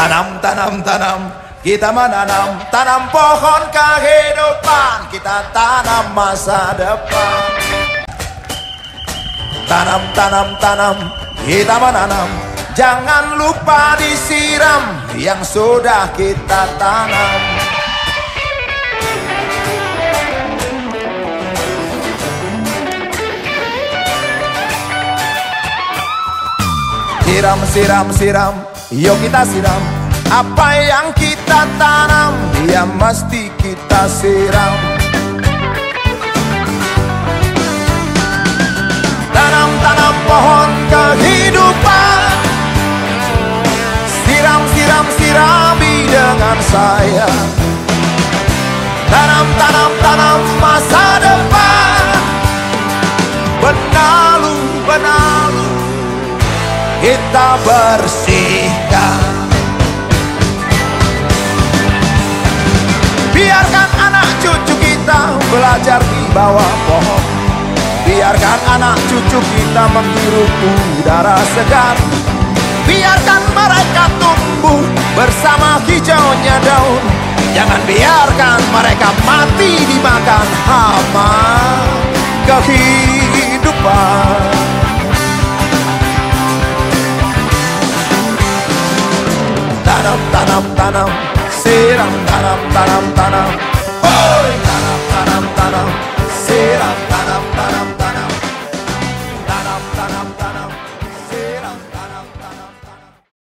Tanam, tanam, tanam, kita menanam, tanam pohon kehidupan, kita tanam masa depan. Tanam, tanam, tanam, kita menanam, jangan lupa disiram yang sudah kita tanam. Siram, siram, siram, yuk kita siram. Apa yang kita tanam, ya mesti kita siram. Tanam, tanam pohon kehidupan, siram, siram, sirami dengan saya. Tanam, tanam, tanam masa depan, benalu, benalu kita bersihkan. Biarkan anak cucu kita belajar di bawah pohon. Biarkan anak cucu kita menghirup udara segar. Biarkan mereka tumbuh bersama hijaunya daun. Jangan biarkan mereka mati dimakan hama kehidupan. Tanam, tanam, tanam, siram, tanam, tanam, tanam. Oh, tanam, tanam, tanam, siram, tanam, tanam, tanam.